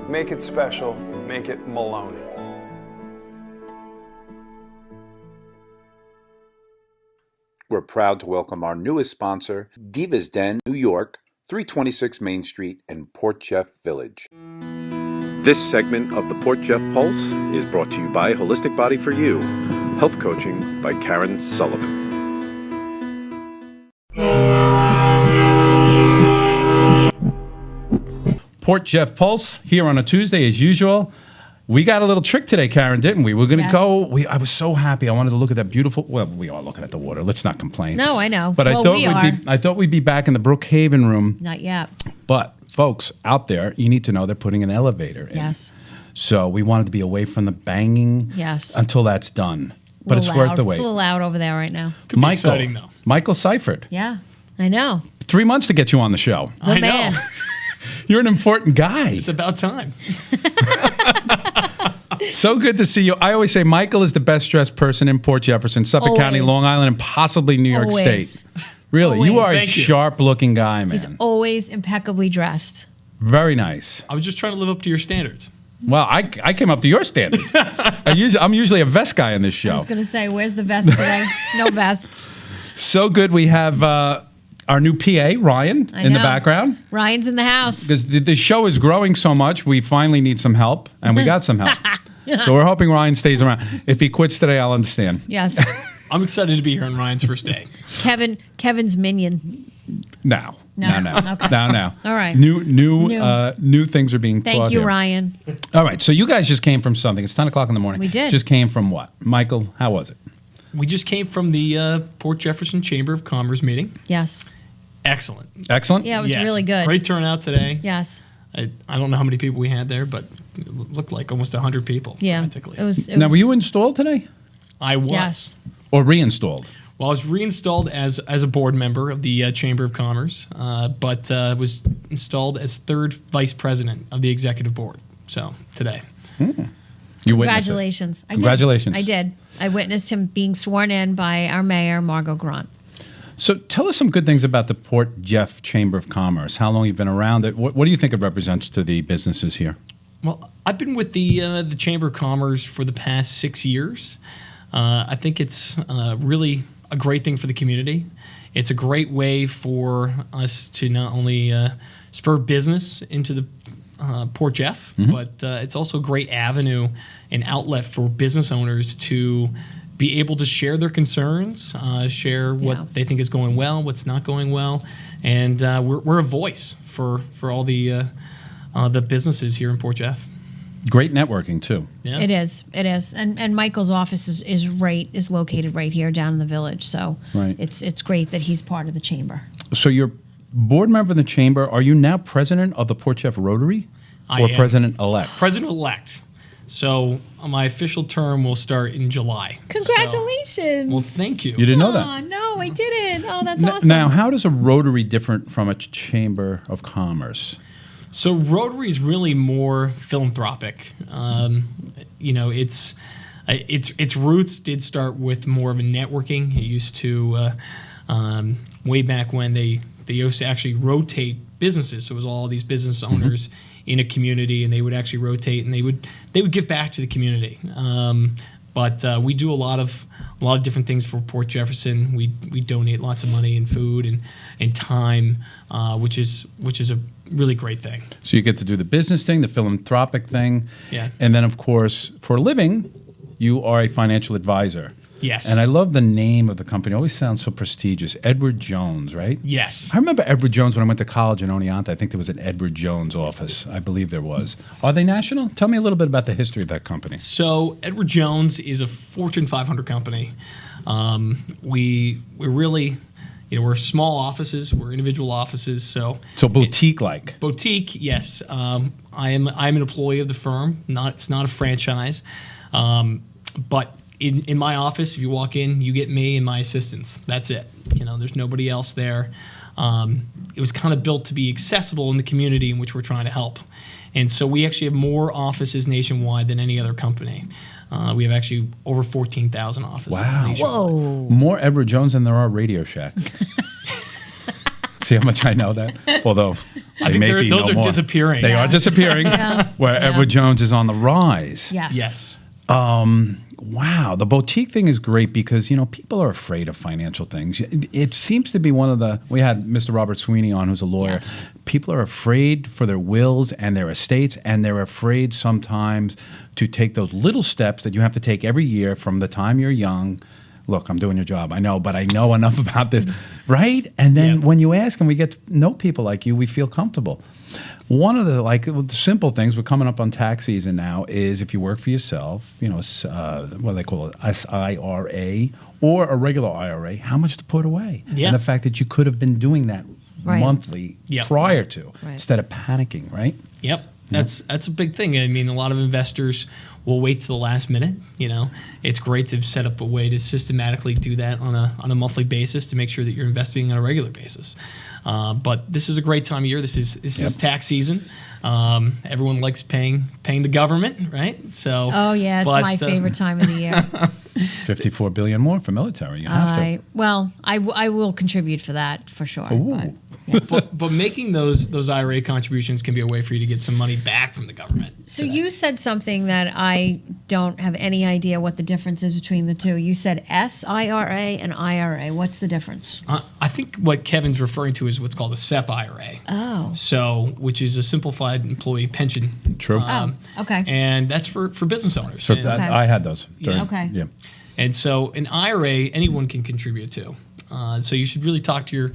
Make it special. Make it Maloney. We're proud to welcome our newest sponsor, Diva's Den, New York, 326 Main Street in Port Jeff Village. This segment of the Port Jeff Pulse is brought to you by Holistic Body for You, Health Coaching by Karen Sullivan. Port Jeff Pulse here on a Tuesday as usual. We got a little trick today, Karen, didn't we? We're going to go. I was so happy. I wanted to look at that beautiful. Well, we are looking at the water. Let's not complain. No, I know. But I thought we'd be back in the Brookhaven room. Not yet. But folks out there, you need to know they're putting an elevator in. Yes. So we wanted to be away from the banging. Yes. Until that's done. But it's worth the wait. It's a little loud over there right now. Could be exciting though. Michael Sceiford. Yeah, I know. 3 months to get you on the show. The man. You're an important guy. It's about time. So good to see you. I always say Michael is the best dressed person in Port Jefferson, Suffolk County, Long Island, and possibly New York State. Really, you are a sharp-looking guy, man. He's always impeccably dressed. Very nice. I was just trying to live up to your standards. Well, I came up to your standards. I'm usually a vest guy on this show. I was going to say, where's the vest today? No vest. So good. We have our new PA, Ryan, in the background. Ryan's in the house. Because the show is growing so much, we finally need some help, and we got some help. So we're hoping Ryan stays around. If he quits today, I'll understand. Yes. I'm excited to be here on Ryan's first day. Kevin's minion. No. Okay. No. All right. New things are being taught. Thank you, here. Ryan. All right. So you guys just came from something. It's 10 o'clock in the morning. We did. Just came from what? Michael, how was it? We just came from the Port Jefferson Chamber of Commerce meeting. Yes. Excellent. Excellent? Yeah, it was really good. Great turnout today. Yes. I don't know how many people we had there, but it looked like almost 100 people. Yeah. Practically. Now, were you installed today? I was. Yes. Or reinstalled? Well, I was reinstalled as a board member of the Chamber of Commerce, but was installed as third vice president of the executive board. So today. Congratulations. Congratulations. I did. I witnessed him being sworn in by our mayor, Margot Grant. So tell us some good things about the Port Jeff Chamber of Commerce. How long you've been around it? What do you think it represents to the businesses here? Well, I've been with the Chamber of Commerce for the past 6 years. I think it's really a great thing for the community. It's a great way for us to not only spur business into the Port Jeff, but it's also a great avenue and outlet for business owners to be able to share their concerns, share what they think is going well, what's not going well, and we're a voice for all the businesses here in Port Jeff. Great networking too. Yeah. It is, and Michael's office is located right here down in the village. So it's great that he's part of the chamber. So you're board member of the chamber. Are you now president of the Port Jeff Rotary, or president-elect? President-elect. So my official term will start in July. Congratulations! Well, thank you. You didn't know that? Oh, no, I didn't. Oh, that's awesome. Now, how does a Rotary different from a Chamber of Commerce? So Rotary is really more philanthropic. Its roots did start with more of a networking. It used to, way back when they used to actually rotate businesses. So it was all these business owners in a community, and they would actually rotate, and they would give back to the community. But we do a lot of different things for Port Jefferson. We donate lots of money and food and time, which is a really great thing. So you get to do the business thing, the philanthropic thing, and then of course for a living, you are a financial advisor. Yes. And I love the name of the company. It always sounds so prestigious. Edward Jones, right? Yes. I remember Edward Jones when I went to college in Oneonta. I think there was an Edward Jones office. I believe there was. Are they national? Tell me a little bit about the history of that company. So Edward Jones is a Fortune 500 company. We're really, we're small offices. We're individual offices. So boutique-like. Boutique, yes. I'm an employee of the firm. It's not a franchise. But in my office, if you walk in, you get me and my assistants. That's it. There's nobody else there. It was kind of built to be accessible in the community in which we're trying to help. And so we actually have more offices nationwide than any other company. We have actually over 14,000 offices nationwide. Whoa. More Edward Jones than there are Radio Shacks. See how much I know that? Although I think those are disappearing. They are disappearing. Where Edward Jones is on the rise. Yes. Wow, the boutique thing is great because, people are afraid of financial things. It seems to be we had Mr. Robert Sweeney on, who's a lawyer. Yes. People are afraid for their wills and their estates, and they're afraid sometimes to take those little steps that you have to take every year from the time you're young. Look, I'm doing your job. I know, but I know enough about this, right? And then when you ask and we get to know people like you, we feel comfortable. One of the simple things, we're coming up on tax season now, is if you work for yourself, what do they call it, SIRA or a regular IRA, how much to put away? Yeah. And the fact that you could have been doing that monthly prior to, instead of panicking, right? Yep. That's a big thing. I mean, a lot of investors will wait to the last minute. It's great to set up a way to systematically do that on a monthly basis to make sure that you're investing on a regular basis. But this is a great time of year. This is tax season. Everyone likes paying the government, right? So. Oh yeah, it's my favorite time of the year. $54 billion more for military. You have to. Well, I will contribute for that for sure. But making those IRA contributions can be a way for you to get some money back from the government. So you said something that I don't have any idea what the difference is between the two. You said SIRA and IRA. What's the difference? I think what Kevin's referring to is what's called a SEP IRA. Oh. So, which is a simplified employee pension. True. Okay. And that's for business owners. So I had those. Okay. Yeah. And so an IRA, anyone can contribute to. So you should really talk to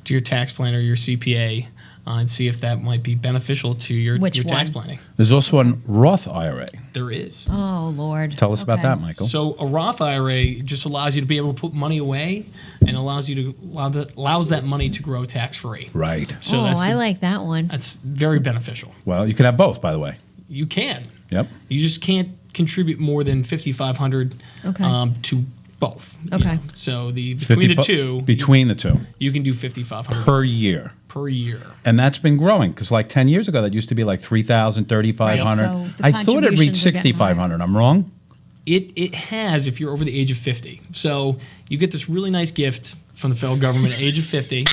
your tax planner, your CPA, and see if that might be beneficial to your tax planning. There's also a Roth IRA. There is. Oh, Lord. Tell us about that, Michael. So a Roth IRA just allows you to be able to put money away and allows that money to grow tax-free. Right. So I like that one. That's very beneficial. Well, you can have both, by the way. You can. Yep. You just can't contribute more than $5,500 to both. Okay. So between the two, you can do $5,500 per year. Per year. And that's been growing because 10 years ago, that used to be like $3,000, $3,500. Right, so I thought it reached $6,500. I'm wrong? It has if you're over the age of 50. So you get this really nice gift from the federal government at the age of 50.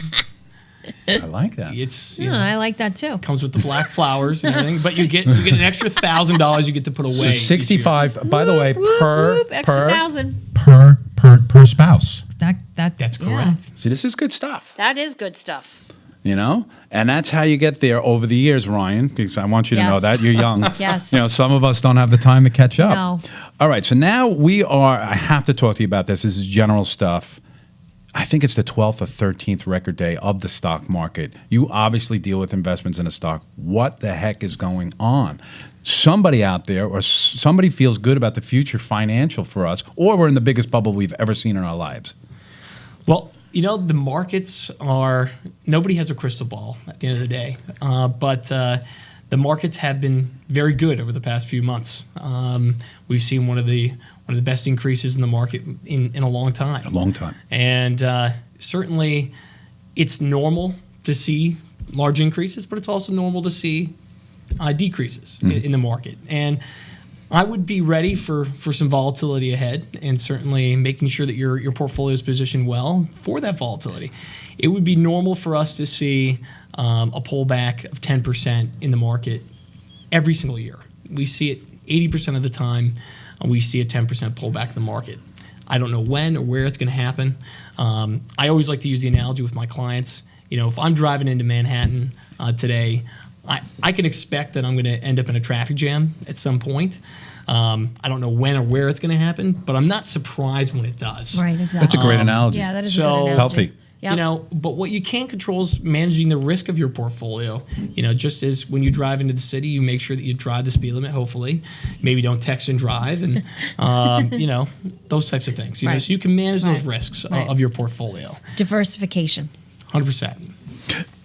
I like that. I like that too. Comes with the black flowers and everything, but you get an extra $1,000 you get to put away. So 65. By the way, extra $1,000 per spouse. That's correct. See, this is good stuff. That is good stuff. And that's how you get there over the years, Ryan, because I want you to know that. You're young. Yes. Some of us don't have the time to catch up. No. All right, so now I have to talk to you about this. This is general stuff. I think it's the 12th or 13th record day of the stock market. You obviously deal with investments in a stock. What the heck is going on? Somebody out there or somebody feels good about the future financial for us, or we're in the biggest bubble we've ever seen in our lives. Well, the markets nobody has a crystal ball at the end of the day, but the markets have been very good over the past few months. We've seen one of the best increases in the market in a long time. A long time. And certainly it's normal to see large increases, but it's also normal to see decreases in the market. And I would be ready for some volatility ahead, and certainly making sure that your portfolio is positioned well for that volatility. It would be normal for us to see a pullback of 10% in the market every single year. We see it 80% of the time. We see a 10% pullback in the market. I don't know when or where it's going to happen. I always like to use the analogy with my clients. If I'm driving into Manhattan today, I can expect that I'm going to end up in a traffic jam at some point. I don't know when or where it's going to happen, but I'm not surprised when it does. Right, exactly. That's a great analogy. Yeah, that is a good analogy. Healthy. Yep. But what you can't control is managing the risk of your portfolio. Just as when you drive into the city, you make sure that you drive the speed limit, hopefully. Maybe don't text and drive, and, those types of things. Right. So you can manage those risks of your portfolio. Diversification. 100%.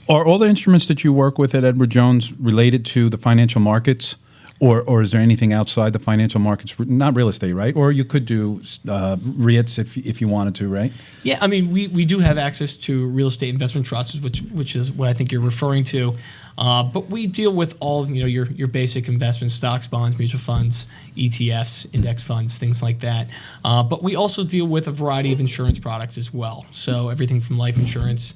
Are all the instruments that you work with at Edward Jones related to the financial markets, Or is there anything outside the financial markets? Not real estate, right? Or you could do REITs if you wanted to, right? Yeah, I mean, we do have access to real estate investment trusts, which is what I think you're referring to. But we deal with all of, your basic investments, stocks, bonds, mutual funds, ETFs, index funds, things like that. But we also deal with a variety of insurance products as well. So everything from life insurance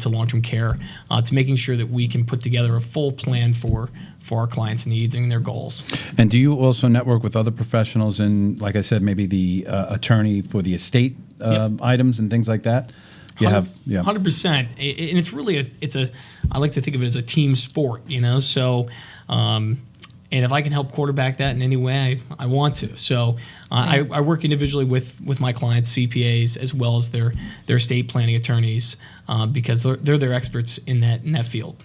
to long-term care to making sure that we can put together a full plan for our clients' needs and their goals. And do you also network with other professionals in, like I said, maybe the attorney for the estate items and things like that? You have 100%, and it's really I like to think of it as a team sport, So, and if I can help quarterback that in any way, I want to. So, I work individually with my clients, CPAs, as well as their estate planning attorneys, because they're their experts in that field.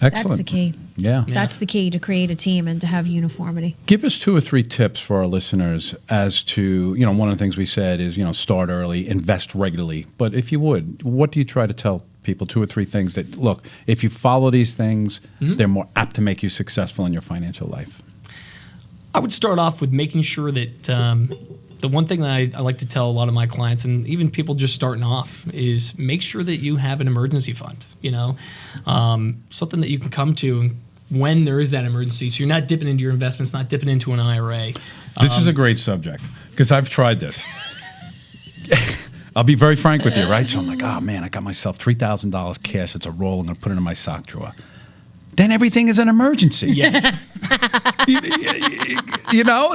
Excellent. That's the key. Yeah. That's the key, to create a team and to have uniformity. Give us 2 or 3 tips for our listeners as to, one of the things we said is, start early, invest regularly. But if you would, what do you try to tell people? 2 or 3 things that, look, if you follow these things, they're more apt to make you successful in your financial life. I would start off with making sure that the one thing that I like to tell a lot of my clients, and even people just starting off, is make sure that you have an emergency fund, something that you can come to when there is that emergency. So you're not dipping into your investments, not dipping into an IRA. This is a great subject because I've tried this. I'll be very frank with you, right? So I'm like, oh, man, I got myself $3,000 cash. It's a roll. I'm going to put it in my sock drawer. Then everything is an emergency. Yes.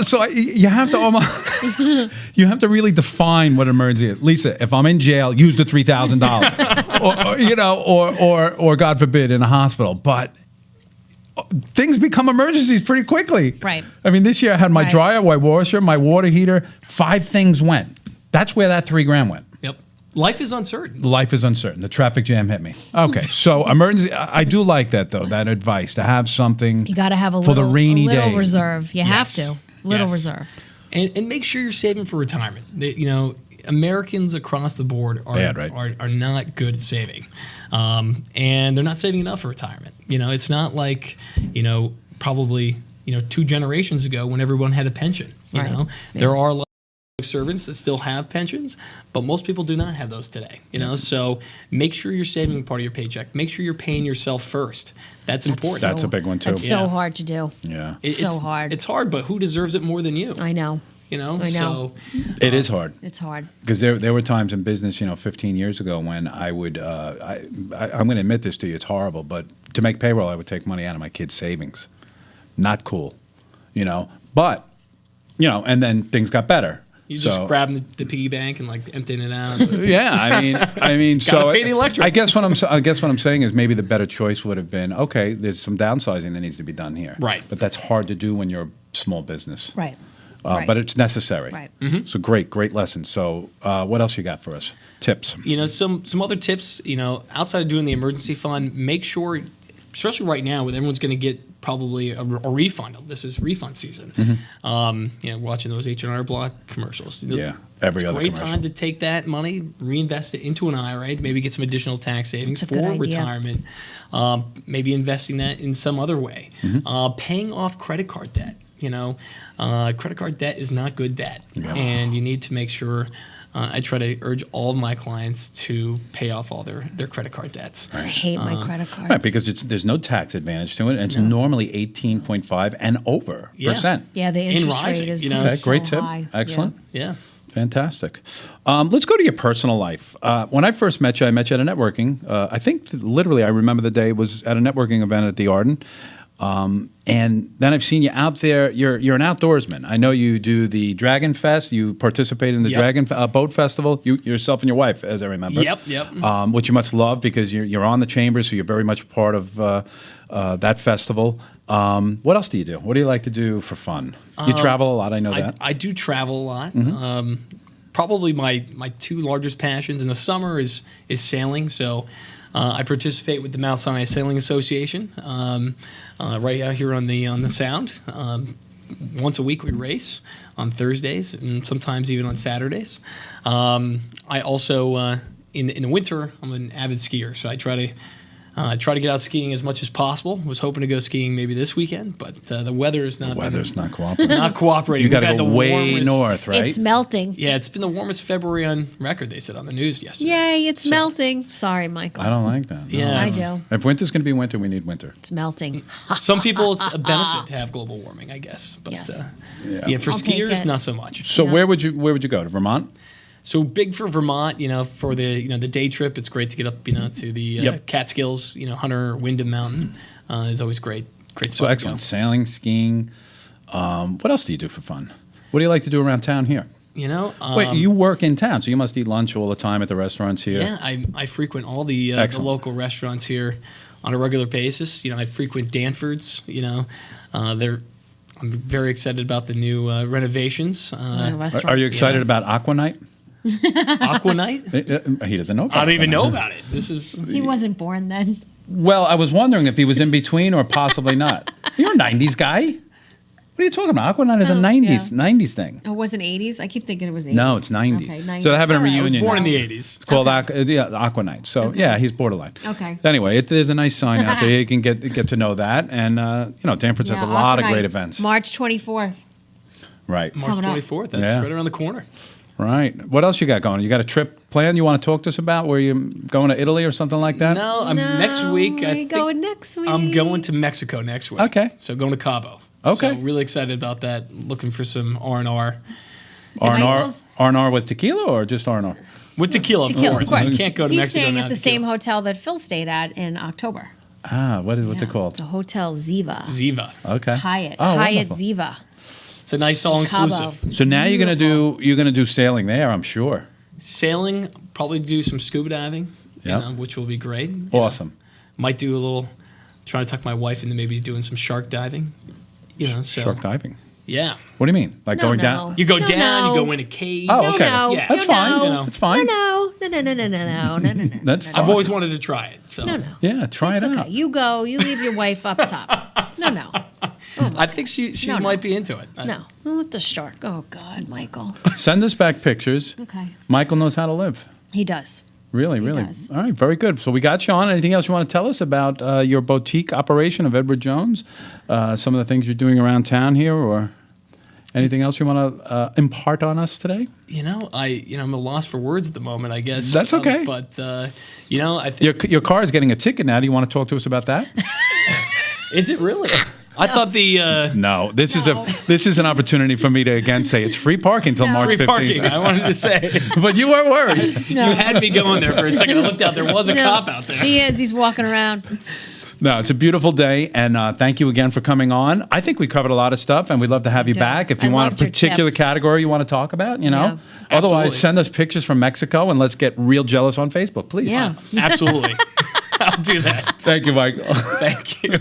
So you have to almost, you have to really define what emergency is. Lisa, if I'm in jail, use the $3,000, or God forbid, in a hospital. But things become emergencies pretty quickly. Right. I mean, this year I had my dryer, my washer, my water heater. 5 things went. That's where that $3,000 went. Yep. Life is uncertain. Life is uncertain. The traffic jam hit me. Okay, so emergency. I do like that though. That advice to have something. You got to have a for little, the rainy a little day. reserve. You have to. Little Yes. reserve. And make sure you're saving for retirement. Americans across the board are not good at saving, and they're not saving enough for retirement. It's not like probably 2 generations ago when everyone had a pension. There are a lot of servants that still have pensions, but most people do not have those today. So make sure you're saving part of your paycheck. Make sure you're paying yourself first. That's important. That's a big one too. It's so hard to do. Yeah, It's hard. It's hard, but who deserves it more than you? I know. I know. So it is hard. It's hard. Because there were times in business, 15 years ago when I would, I'm going to admit this to you, it's horrible, but to make payroll, I would take money out of my kids' savings. Not cool, but, and then things got better. You just grabbing the piggy bank and emptying it out. Yeah, I mean, so pay the electric. I guess what I'm saying is maybe the better choice would have been, okay, there's some downsizing that needs to be done here. Right. But that's hard to do when you're a small business. Right. But it's necessary. Right. Mm-hmm. So great lesson. So what else you got for us? Tips. Some other tips. Outside of doing the emergency fund, make sure, especially right now, when everyone's going to get probably a refund. This is refund season. Mm-hmm. Watching those H&R Block commercials. Yeah, every other commercial. It's a great time to take that money, reinvest it into an IRA, maybe get some additional tax savings That's a good for idea. retirement. Maybe investing that in some other way. Mm-hmm. Paying off credit card debt. Credit card debt is not good debt, and you need to make sure. I try to urge all of my clients to pay off all their credit card debts. I hate my credit cards. Right, because there's no tax advantage to it, and it's normally 18.5 and over percent. Yeah, the interest rising, rate is okay, so great tip. high. Excellent. Yeah. Fantastic. Let's go to your personal life. When I first met you at a networking. I think literally I remember the day was at a networking event at the Arden. And then I've seen you out there. You're an outdoorsman. I know you do the Dragon Fest. You participate in the Dragon Boat Festival. Yourself and your wife, as I remember. Yep. Which you must love because you're on the chamber, so you're very much part of that festival. What else do you do? What do you like to do for fun? You travel a lot. I know that. I do travel a lot. Mm-hmm. Probably my 2 largest passions in the summer is sailing. So I participate with the Mount Sinai Sailing Association. Right out here on the Sound. Once a week we race on Thursdays and sometimes even on Saturdays. I also in the winter I'm an avid skier, so I try to Try to get out skiing as much as possible. Was hoping to go skiing maybe this weekend, but the weather is not. Not cooperating. Not cooperating. You got to We've had go the way warmest- north, right? It's melting. Yeah, it's been the warmest February on record. They said on the news yesterday. Yay, it's melting. Sorry, Michael. I don't like that. No. Yeah, I it's- do. If winter's going to be winter, we need winter. It's melting. Some people, it's a benefit to have global warming, I guess. But Yes. yeah, for I'll take skiers, it. not so much. So Yeah. where would you go to Vermont? So big for Vermont, for the the day trip. It's great to get up, to the Yep. Catskills. Hunter Wyndham Mountain is always great. Great spot. So to excellent. go. Sailing, skiing. What else do you do for fun? What do you like to do around town here? Wait, you work in town, so you must eat lunch all the time at the restaurants here. Yeah, I frequent all the Excellent. local restaurants here on a regular basis. I frequent Danford's. I'm very excited about the new renovations. The restaurant. Are you excited Yes. about Aquanite? Aquanite? He doesn't know about I don't even Aquanite. know about it. This is He wasn't born then. Well, I was wondering if he was in between or possibly not. You're a 90s guy. What are you talking about? Aquanite is a Oh, 90s yeah. 90s thing. Oh, it wasn't 80s? I keep thinking it was 80s. No, it's 90s. Okay, 90s. So they're having a All right. I was reunion. born in So- the 80s. It's called Aquanite. So yeah, he's borderline. Okay. Anyway, there's a nice sign out there. You can get to know that, and Danfords has a Yeah, lot of Aquanite, great events. March 24th. Right, March Coming up. 24th. That's Yeah. right around the corner. right. What else you got going? You got a trip planned you want to talk to us about? Where you going to Italy or something like that? No, next week. I We're think going next week. I'm going to Mexico next week. Okay. So going to Cabo. Okay. So really excited about that. Looking for some R&R. R&R, Michael's- R&R with tequila or just R&R? With tequila, Tequila, of course. of course. You can't go to He's Mexico staying without at the tequila. same hotel that Phil stayed at in October. What's it Yeah, called? The Hotel Ziva. Ziva. Okay. Hyatt. Oh, Hyatt wonderful. Ziva. It's a nice all-inclusive. Cabo. So now you're gonna do sailing there, I'm sure. Sailing, probably do some scuba diving, Yep. which will be great. Awesome. Might do a little, try to tuck my wife into maybe doing some shark diving. So Shark diving. yeah. What do you mean? Like No, going no. down? You go No, down, no. you go in a cave. Oh, No, okay. no. Yeah. That's No, fine. no. It's fine. No. That's fine. I've always wanted to try it. So No. Yeah, try It's it okay. out. You go. You leave your wife up top. No. I think she No, no. might be into it. No. Let the shark. Oh, God, Michael. Send us back pictures. Okay. Michael knows how to live. He does. Really. does. All right, very good. So we got you on. Anything else you want to tell us about your boutique operation of Edward Jones? Some of the things you're doing around town here, or anything else you want to impart on us today? I'm a loss for words at the moment, I guess. That's okay. But I think Your car is getting a ticket now. Do you want to talk to us about that? is it really? I thought the No. This is an opportunity for me to again say it's free parking until March free 15th. parking. I wanted to say But you weren't worried. you had me going there for a second. I looked out. There was a cop out there. He is. He's walking around. No, it's a beautiful day, and thank you again for coming on. I think we covered a lot of stuff, and we'd love to have you too. back. If you I want a loved your particular tips. category you want to talk about, Yeah. Otherwise, Absolutely. send us pictures from Mexico, and let's get real jealous on Facebook, please. Yeah. Absolutely. I'll do that. Thank you, Michael. Thank you.